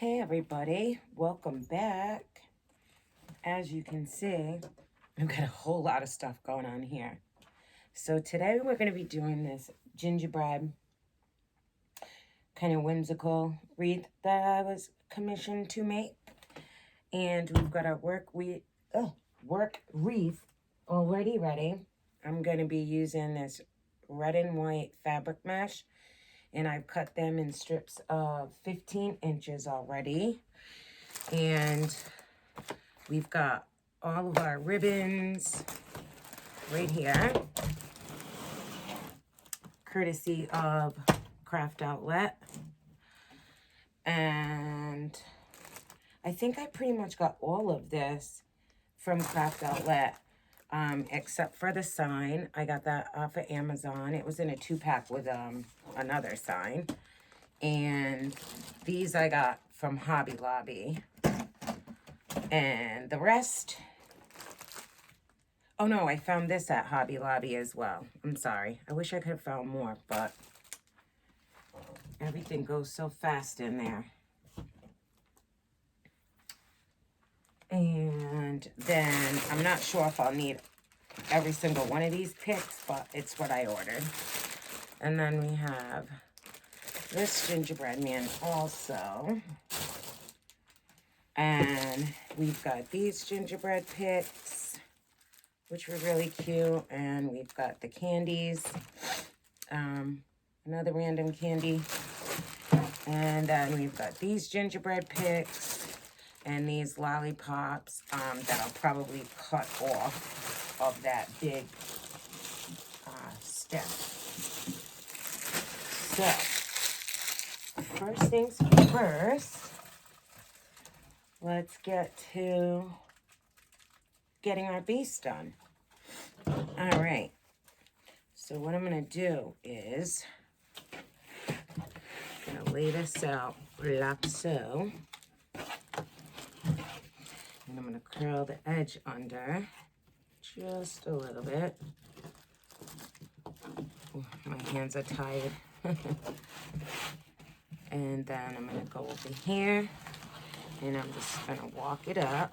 Hey everybody, welcome back. As you can see, I've got a whole lot of stuff going on here. So today we're going to be doing this gingerbread kind of whimsical wreath that I was commissioned to make. And we've got our work wreath already ready. I'm going to be using this red and white fabric mesh, and I've cut them in strips of 15 inches already. And we've got all of our ribbons right here, courtesy of Craft Outlet. And I think I pretty much got all of this from Craft Outlet, except for the sign. I got that off of Amazon. It was in a 2-pack with another sign. And these I got from Hobby Lobby. And the rest, oh no, I found this at Hobby Lobby as well. I'm sorry. I wish I could have found more, but everything goes so fast in there. And then I'm not sure if I'll need every single one of these picks, but it's what I ordered. And then we have this gingerbread man also. And we've got these gingerbread picks, which were really cute. And we've got the candies, another random candy. And then we've got these gingerbread picks and these lollipops that I'll probably cut off of that big stem. So, first things first, let's get to getting our base done. All right. So what I'm going to do is I'm going to lay this out like so. And I'm going to curl the edge under just a little bit. Ooh, my hands are tired. And then I'm going to go over here. And I'm just going to walk it up.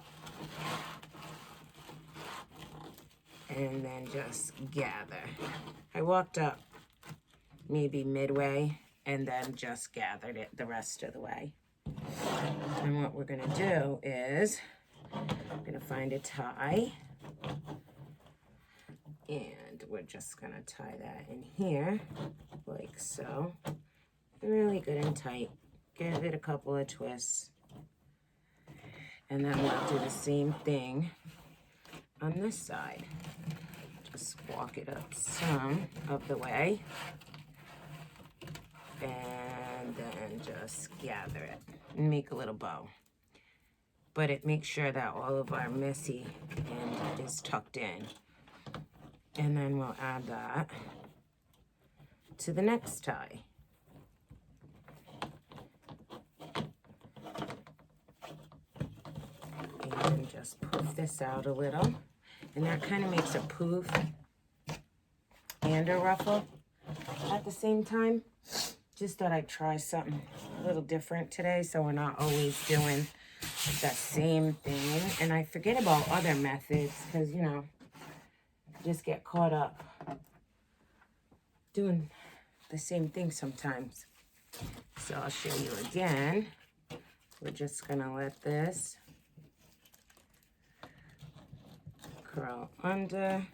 And then just gather. I walked up maybe midway and then just gathered it the rest of the way. And what we're going to do is I'm going to find a tie. And we're just going to tie that in here like so. Really good and tight. Give it a couple of twists. And then we'll do the same thing on this side. Just walk it up some of the way. And then just gather it and make a little bow. But it makes sure that all of our messy end is tucked in. And then we'll add that to the next tie. And just poof this out a little. And that kind of makes a poof and a ruffle at the same time. Just thought I'd try something a little different today, so we're not always doing the same thing. And I forget about other methods because, you know, just get caught up doing the same thing sometimes. So I'll show you again. We're just going to let this curl under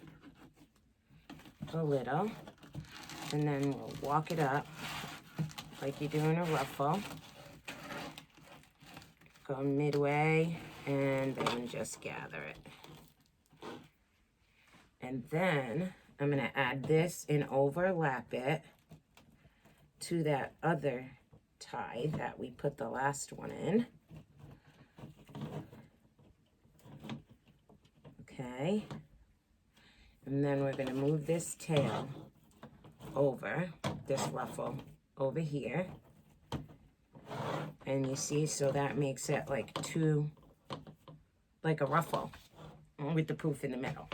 a little, and then we'll walk it up like you're doing a ruffle. Go midway and then just gather it. And then I'm going to add this and overlap it to that other tie that we put the last one in. Okay. And then we're going to move this tail over, this ruffle over here. And you see, so that makes it like like a ruffle with the poof in the middle.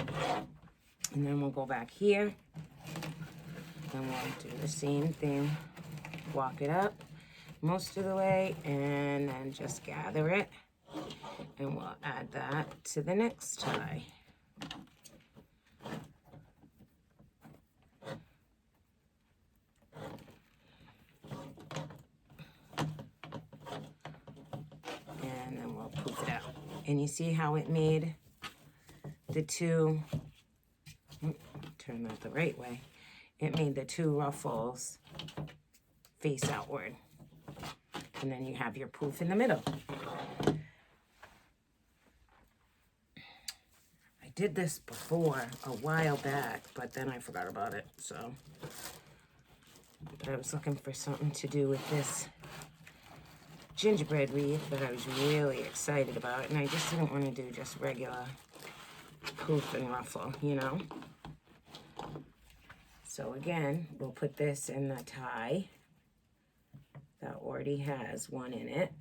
And then we'll go back here and we'll do the same thing. Walk it up most of the way, and then just gather it, and we'll add that to the next tie. And then we'll poof it out. And you see how it made the two, turn that the right way, it made the two ruffles face outward. And then you have your poof in the middle. I did this before a while back, but then I forgot about it, so. But I was looking for something to do with this gingerbread wreath that I was really excited about, and I just didn't want to do just regular poof and ruffle, you know? So again, we'll put this in the tie that already has one in it.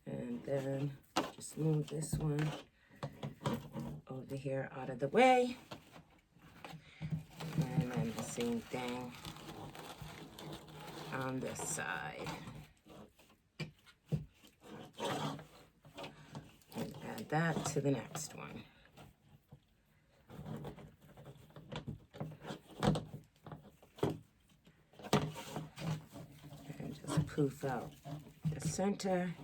And then just move this one over here out of the way. And then the same thing on this side. And add that to the next one. And just poof out the center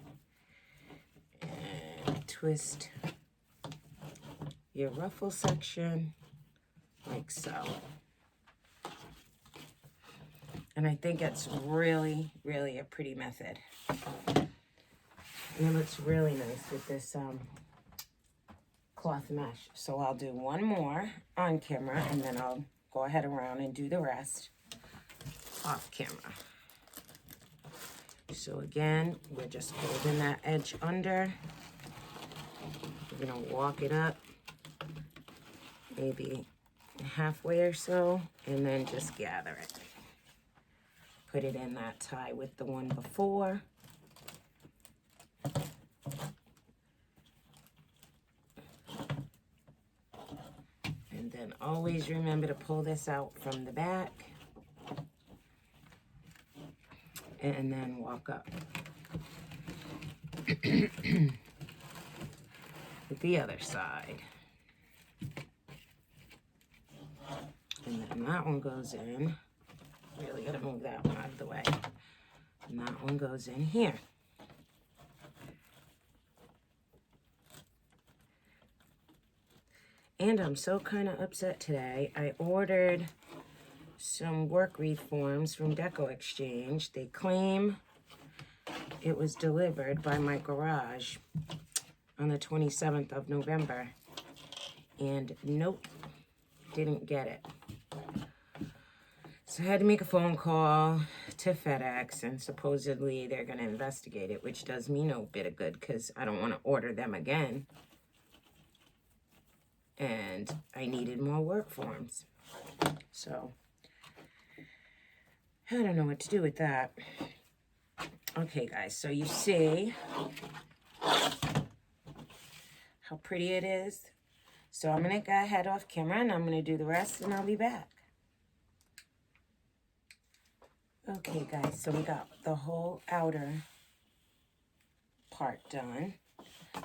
and twist your ruffle section like so. And I think it's really, really a pretty method. And it looks really nice with this cloth mesh. So I'll do one more on camera, and then I'll go ahead around and do the rest off camera. So again, we're just holding that edge under. We're gonna walk it up, maybe halfway or so, and then just gather it. Put it in that tie with the one before. And then always remember to pull this out from the back. And then walk up. With the other side. And then that one goes in. Really gotta move that one out of the way. And that one goes in here. And I'm so kind of upset today. I ordered some work wreath forms from Deco Exchange. They claim it was delivered by my garage on the 27th of November. And nope, didn't get it. So I had to make a phone call to FedEx, and supposedly they're going to investigate it, which does me no bit of good because I don't want to order them again. And I needed more work forms. So I don't know what to do with that. Okay, guys, so you see how pretty it is? So I'm going to go ahead off camera, and I'm going to do the rest, and I'll be back. Okay, guys, so we got the whole outer part done.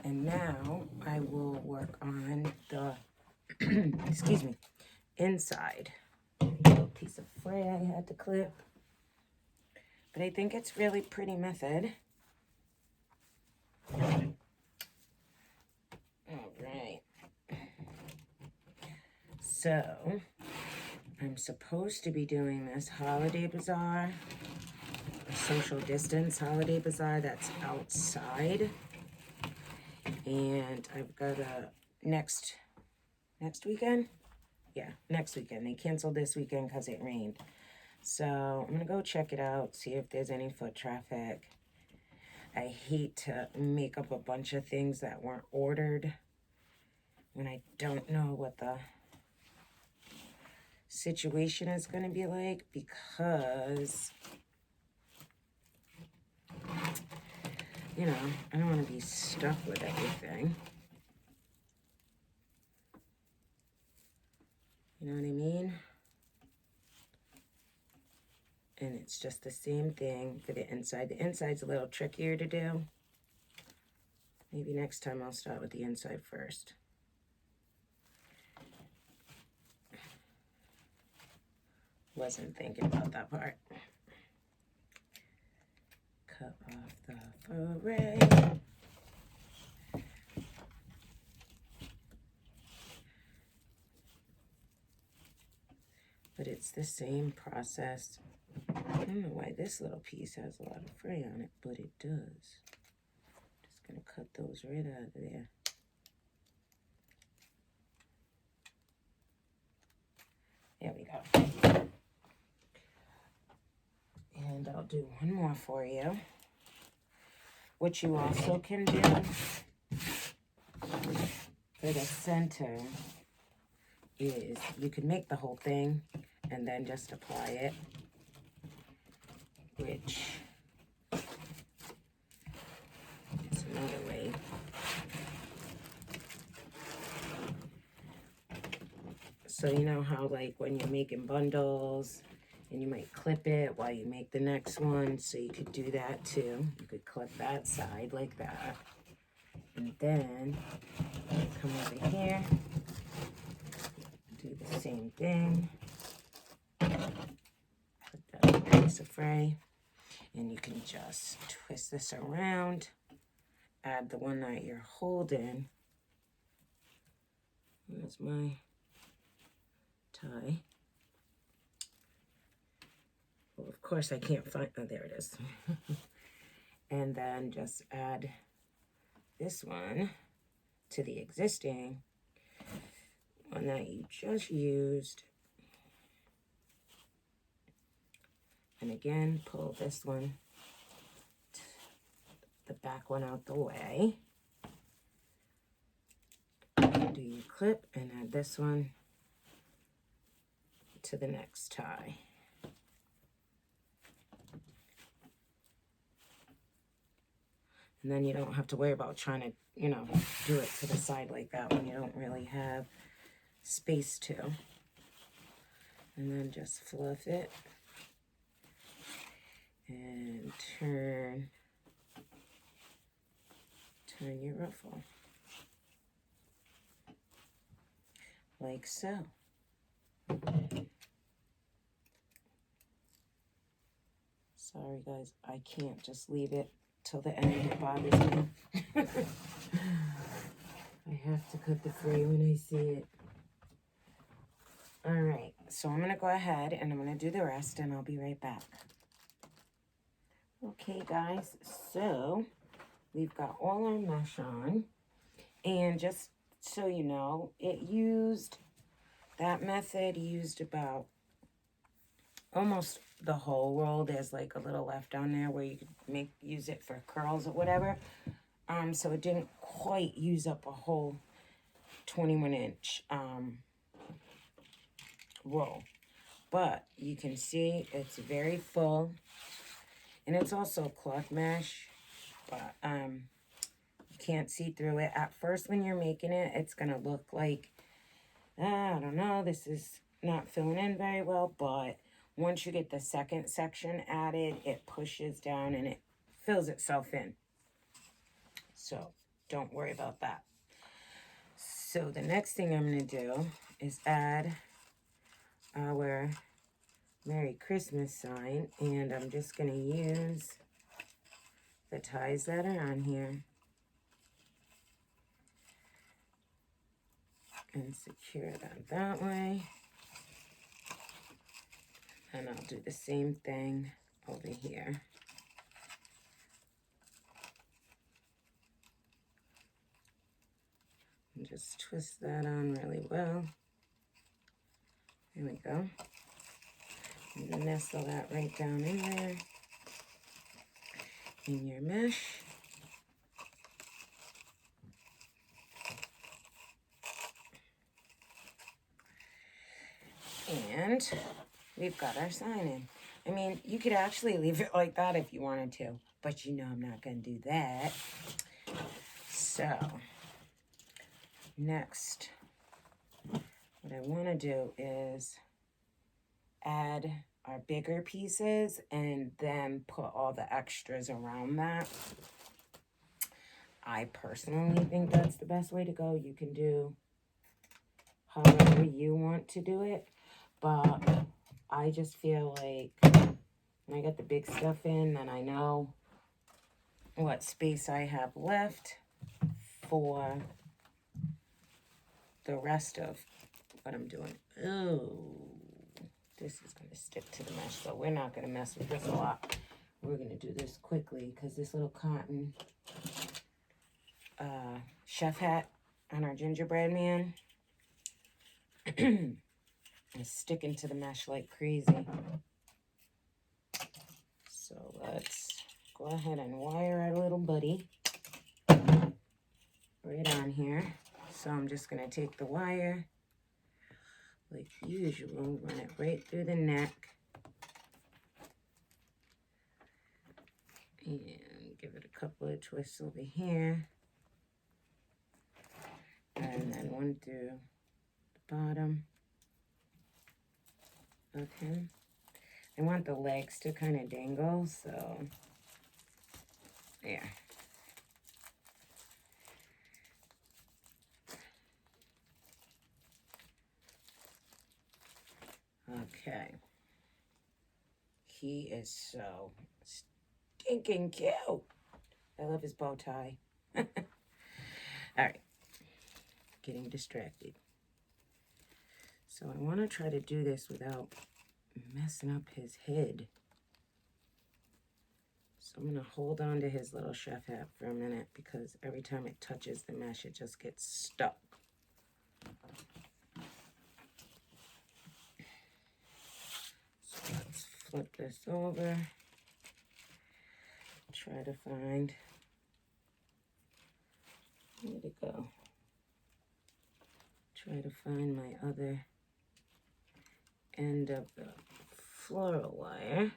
And now I will work on the, excuse me, inside. Little piece of fray I had to clip. But I think it's really pretty method. All right. So I'm supposed to be doing this holiday bazaar, a social distance holiday bazaar that's outside. And I've got a next weekend? Yeah, next weekend. They canceled this weekend because it rained. So I'm going to go check it out, see if there's any foot traffic. I hate to make up a bunch of things that weren't ordered when I don't know what the situation is going to be like, because, you know, I don't want to be stuck with everything. You know what I mean? it's just the same thing for the inside. The inside's a little trickier to do. Maybe next time I'll start with the inside first. Wasn't thinking about that part. Cut off the foray. But it's the same process. I don't know why this little piece has a lot of fray on it, but it does. Just gonna cut those right out of there. There we go. And I'll do one more for you. What you also can do for the center is you can make the whole thing and then just apply it, which is another way. So you know how like when you're making bundles and you might clip it while you make the next one, so you could do that too. You could clip that side like that, and then come over here, do the same thing, put that piece of fray, and you can just twist this around, add the one that you're holding. There's my tie. Well, of course I can't find, oh, there it is. And then just add this one to the existing one that you just used. And again, pull this one, the back one out the way. Do your clip and add this one to the next tie. And then you don't have to worry about trying to, you know, do it to the side like that when you don't really have space to. And then just fluff it and turn your ruffle like so. Sorry guys, I can't just leave it till the end. It bothers me. I have to cut the fray when I see it. All right, so I'm gonna go ahead and I'm gonna do the rest and I'll be right back. Okay guys, so we've got all our mesh on, and just so you know, that method used about almost the whole roll. There's like a little left down there where you could use it for curls or whatever. So it didn't quite use up a whole 21-inch roll. But you can see it's very full. And it's also cloth mesh, but you can't see through it. At first when you're making it, it's going to look like, I don't know, this is not filling in very well, but once you get the second section added, it pushes down and it fills itself in. So don't worry about that. So the next thing I'm going to do is add our Merry Christmas sign, and I'm just going to use the ties that are on here and secure them that way. And I'll do the same thing over here. And just twist that on really well. There we go. And nestle that right down in there, in your mesh. And we've got our sign in. I mean, you could actually leave it like that if you wanted to, but you know I'm not going to do that. So, next, what I want to do is add our bigger pieces and then put all the extras around that. I personally think that's the best way to go. You can do however you want to do it, but I just feel like when I get the big stuff in, then I know what space I have left for the rest of what I'm doing. Oh, this is going to stick to the mesh, so we're not going to mess with this a lot. We're going to do this quickly because this little cotton chef hat on our gingerbread man is sticking to the mesh like crazy. So let's go ahead and wire our little buddy right on here. So I'm just going to take the wire, like usual, run it right through the neck. And give it a couple of twists over here. And then one through the bottom of him. I want the legs to kind of dangle, so there. Okay. He is so stinking cute. I love his bow tie. All right. Getting distracted. So I want to try to do this without messing up his head. So I'm going to hold on to his little chef hat for a minute because every time it touches the mesh, it just gets stuck. So let's flip this over. Try to find, where'd it go? Try to find my other end of the floral wire.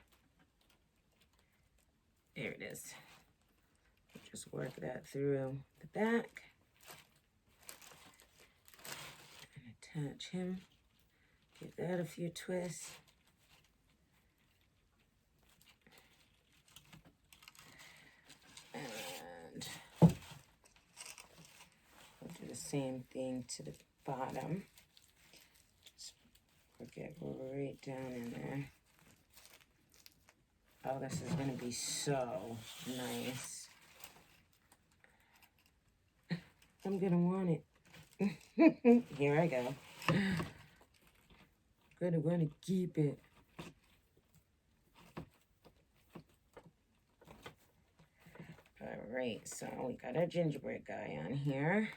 There it is. Just work that through the back and attach him. Give that a few twists. And we'll do the same thing to the bottom. Just work it right down in there. Oh, this is going to be so nice. I'm going to want it. Here I go. Gonna want to keep it. All right, so we got our gingerbread guy on here.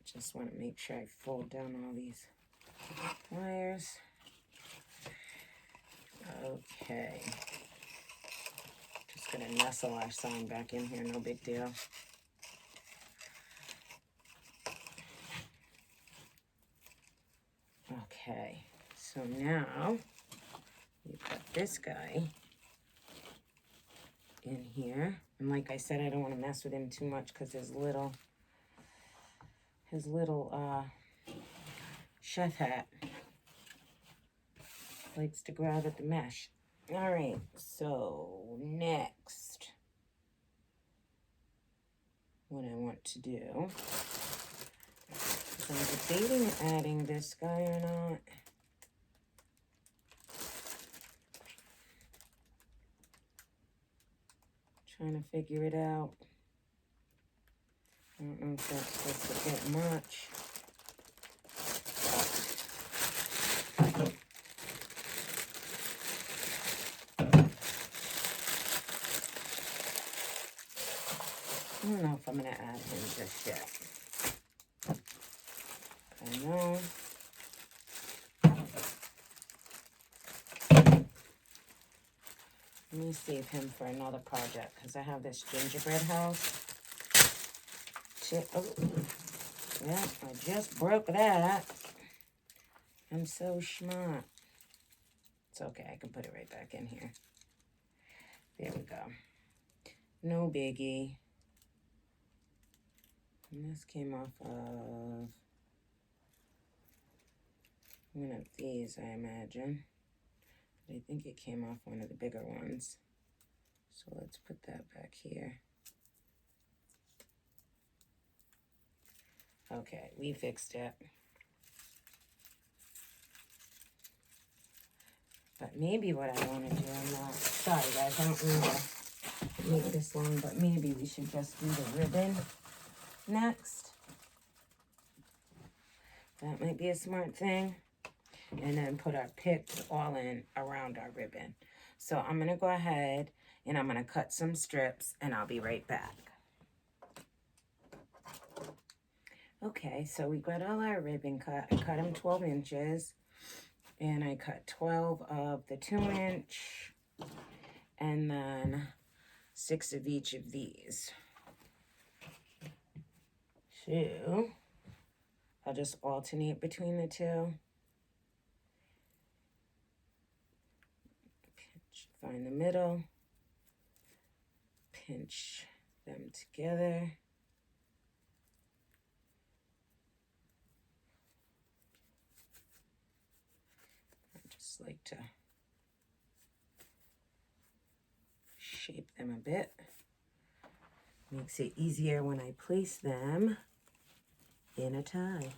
Just want to make sure I fold down all these wires. Okay. Just gonna nestle our sign back in here, no big deal. Okay, so now we've got this guy in here. And like I said, I don't want to mess with him too much because his little chef hat likes to grab at the mesh. All right, so next, what I want to do, so I'm debating adding this guy or not. Trying to figure it out. I don't know if that's supposed to get much. I don't know if I'm going to add him just yet. I know. Let me save him for another project because I have this gingerbread house. Oh, yeah, I just broke that. I'm so smart. It's okay, I can put it right back in here. There we go. No biggie. And this came off of one of these, I imagine. I think it came off one of the bigger ones. So let's put that back here. Okay, we fixed it. But maybe what I want to do, I'm not, sorry guys, I don't mean to make this long, but maybe we should just do the ribbon next. That might be a smart thing. And then put our picks all in around our ribbon. So I'm going to go ahead and I'm going to cut some strips and I'll be right back. Okay, so we got all our ribbon cut. I cut them 12 inches. And I cut 12 of the 2-inch. And then 6 of each of these. So I'll just alternate between the two. Find the middle, pinch them together. I just like to shape them a bit. Makes it easier when I place them in a tie.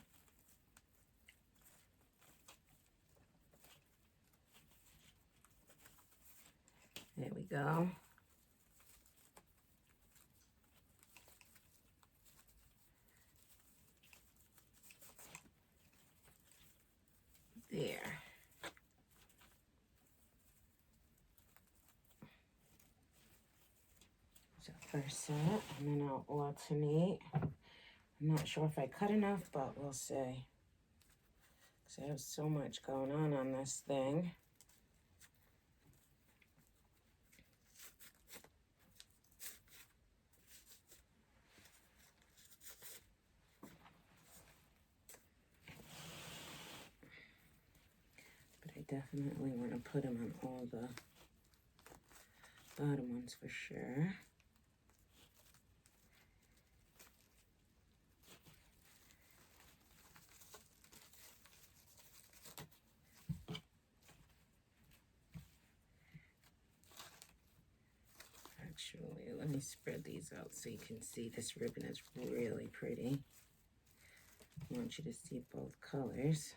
There we go. There. So first set, and then I'll alternate. I'm not sure if I cut enough, but we'll see. Because I have so much going on this thing. Definitely want to put them on all the bottom ones for sure. Actually, let me spread these out so you can see this ribbon is really pretty. I want you to see both colors.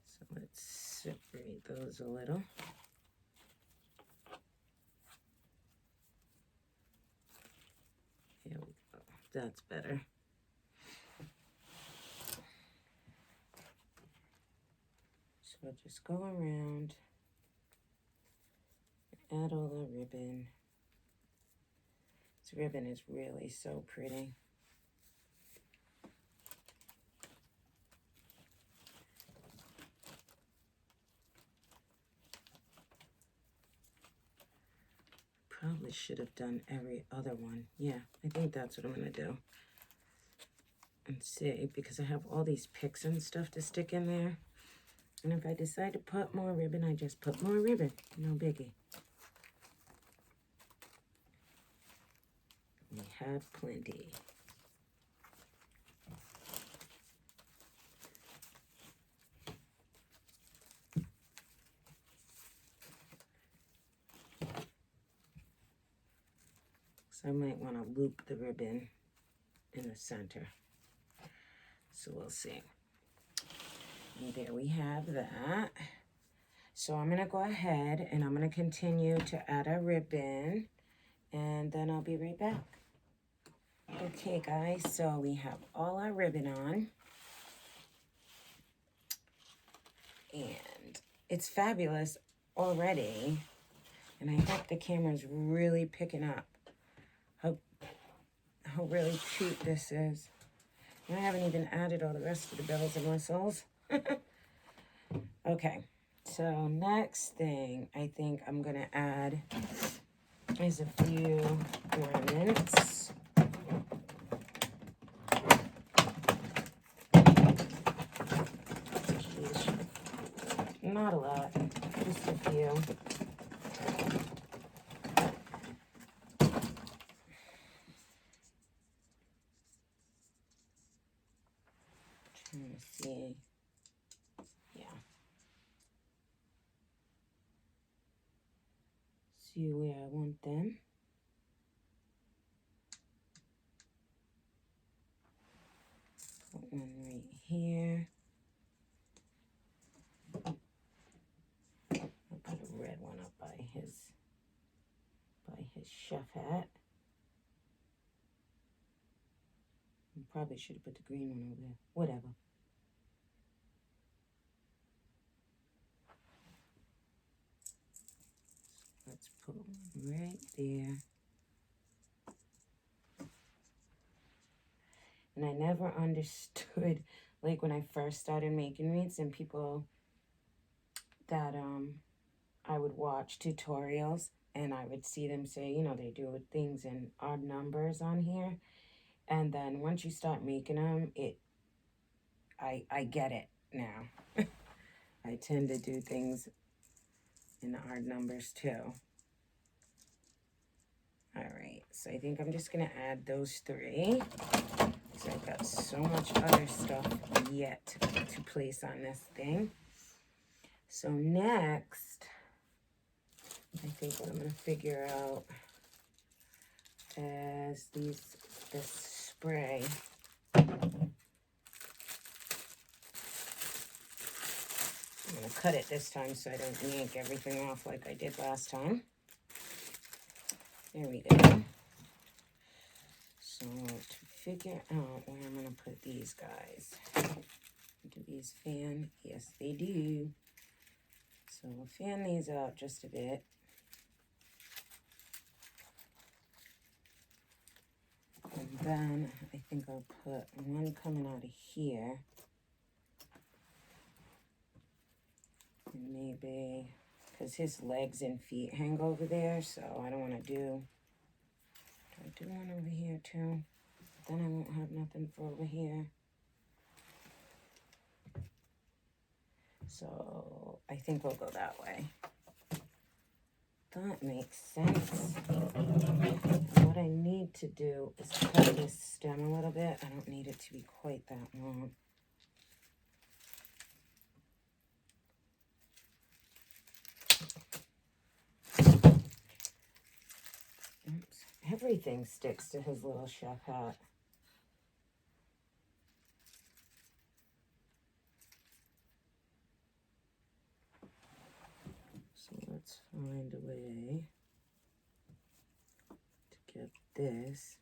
So let's separate those a little. There we go. That's better. So I'll just go around, add all the ribbon. This ribbon is really so pretty. Probably should have done every other one. Yeah, I think that's what I'm going to do. And see, because I have all these picks and stuff to stick in there. And if I decide to put more ribbon, I just put more ribbon. No biggie. We have plenty. So I might want to loop the ribbon in the center. So we'll see. And there we have that. So I'm going to go ahead and I'm going to continue to add a ribbon. And then I'll be right back. Okay, guys. So we have all our ribbon on. And it's fabulous already. And I hope the camera's really picking up how really cute this is. And I haven't even added all the rest of the bells and whistles. Okay, so next thing I think I'm gonna add is a few ornaments. Not a lot, just a few. see where I want them. Put one right here. I'll put a red one up by his chef hat. I probably should have put the green one over there. Whatever. Let's put one right there. And I never understood, like when I first started making wreaths and people that I would watch tutorials and I would see them say, you know, they do things in odd numbers on here. And then once you start making them, I get it now. I tend to do things in odd numbers too. All right, so I think I'm just gonna add those 3. So I've got so much other stuff yet to place on this thing. So next, I think what I'm gonna figure out is this spray. I'm gonna cut it this time so I don't yank everything off like I did last time. There we go. So to figure out where I'm gonna put these guys. Do these fan? Yes, they do. So we'll fan these out just a bit. And then I think I'll put one coming out of here. And maybe, because his legs and feet hang over there, so I don't want to do one over here too? Then I won't have nothing for over here. So I think we'll go that way. That makes sense. And what I need to do is cut this stem a little bit. I don't need it to be quite that long. Oops. Everything sticks to his little chef hat. So let's find a way to get this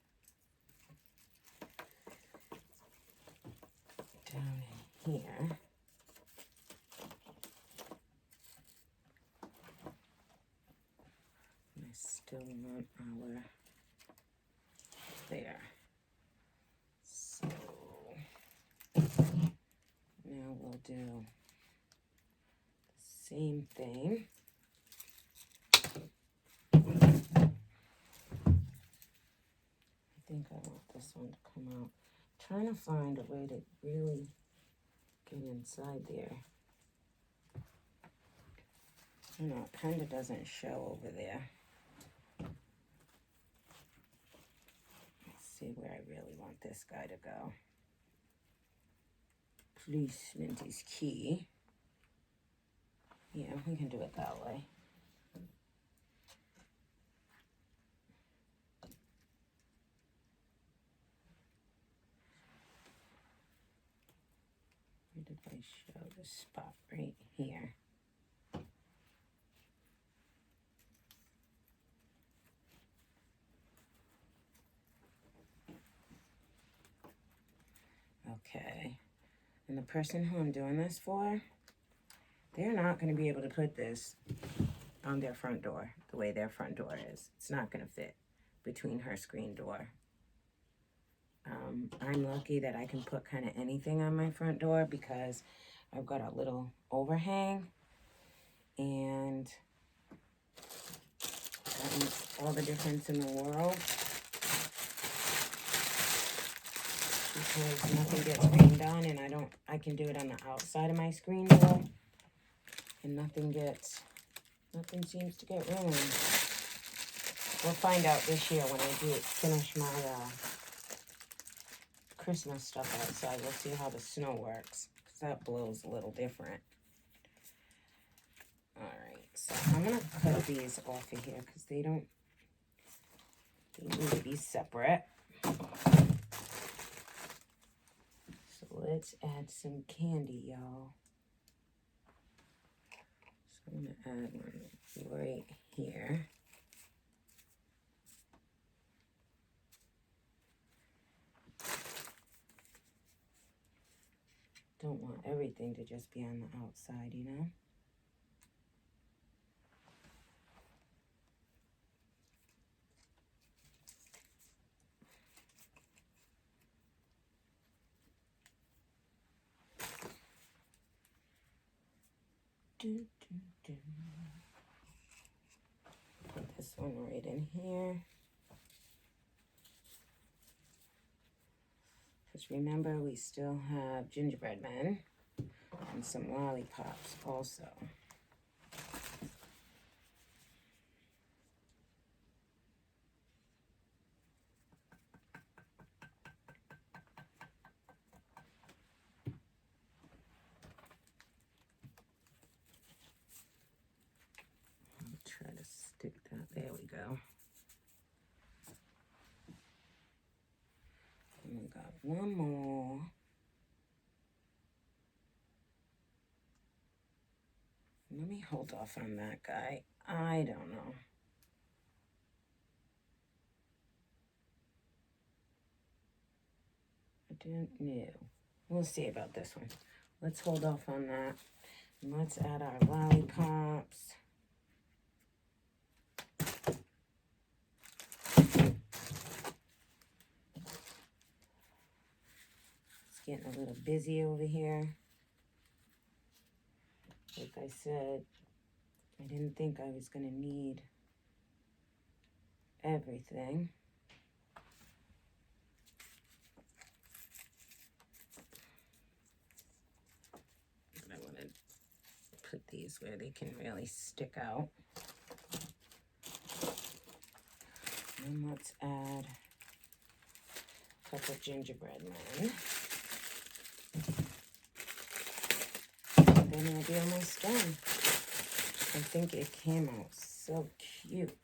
down in here. And I still want our there. So now we'll do the same thing. I think I want this one to come out. I'm trying to find a way to really get inside there. I don't know, it kind of doesn't show over there. Let's see where I really want this guy to go. Placement is key. Yeah, we can do it that way. Where did I show the spot? Right here. Okay. And the person who I'm doing this for, they're not going to be able to put this on their front door the way their front door is. It's not going to fit between her screen door. I'm lucky that I can put kind of anything on my front door because I've got a little overhang, and that makes all the difference in the world because nothing gets rained on, and I can do it on the outside of my screen door, and nothing seems to get ruined. We'll find out this year when I finish my Christmas stuff outside. We'll see how the snow works, because that blows a little different. All right, so So I'm going to cut these off of here because they need to be separate. So let's add some candy, y'all. So I'm going to add one right here. Don't want everything to just be on the outside, you know? Put this one right in here. Because remember, we still have gingerbread men and some lollipops also. Try to stick that. There we go. And we got one more. Let me hold off on that guy. I don't know. I didn't know. We'll see about this one. Let's hold off on that. And let's add our lollipops. It's getting a little busy over here. Like I said, I didn't think I was going to need everything. But I want to put these where they can really stick out. And let's add a couple gingerbread men. Then it'll be almost done. I think it came out so cute.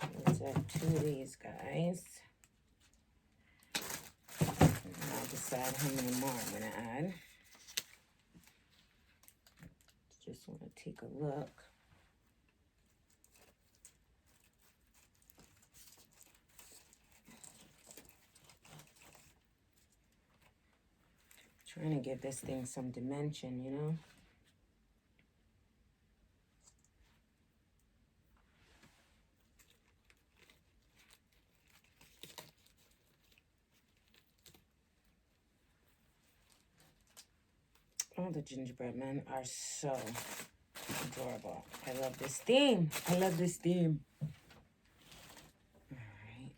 So let's add 2 of these guys. And I'll decide how many more I'm going to add. Just want to take a look. Trying to give this thing some dimension, you know? Oh, the gingerbread men are so adorable. I love this theme. I love this theme. All right.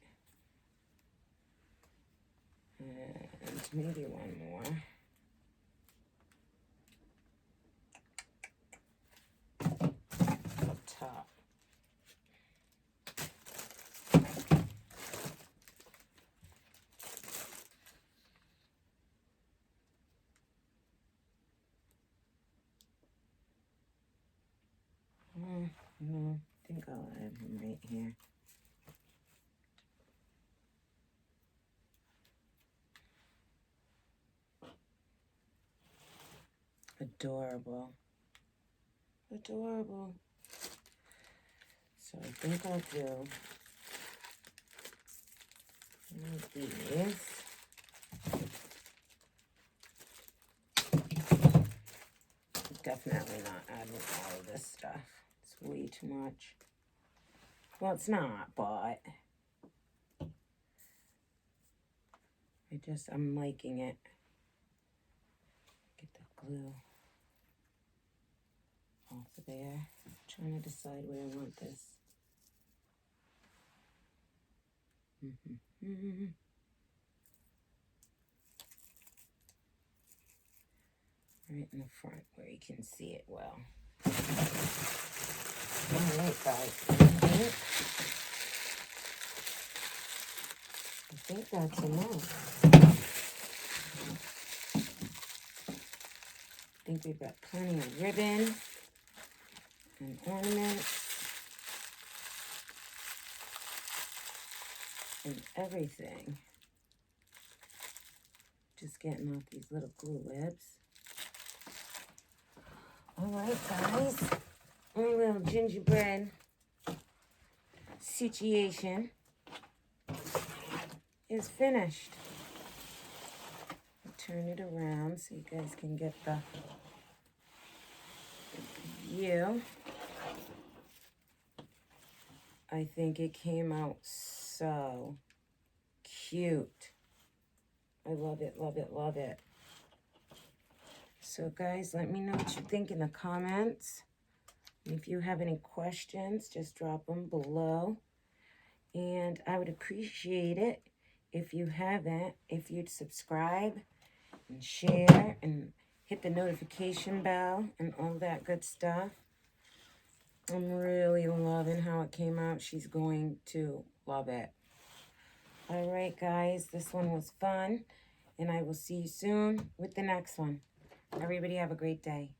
And maybe one more. Up top. No, I think I'll add him right here. Adorable. Adorable. So I think I'll do one of these. Definitely not adding all of this stuff. It's way too much. Well, it's not, but I'm liking it. Get the glue off of there. I'm trying to decide where I want this. Right in the front where you can see it well. All right, guys. I think that's enough. I think we've got plenty of ribbon and ornaments and everything. Just getting off these little glue webs. All right, guys. Our little gingerbread situation is finished. I'll turn it around so you guys can get the view. I think it came out so cute. I love it, love it, love it. So guys, let me know what you think in the comments. And if you have any questions, just drop them below. And I would appreciate it if you haven't, if you'd subscribe and share and hit the notification bell and all that good stuff. I'm really loving how it came out. She's going to love it. All right, guys, this one was fun. And I will see you soon with the next one. Everybody have a great day.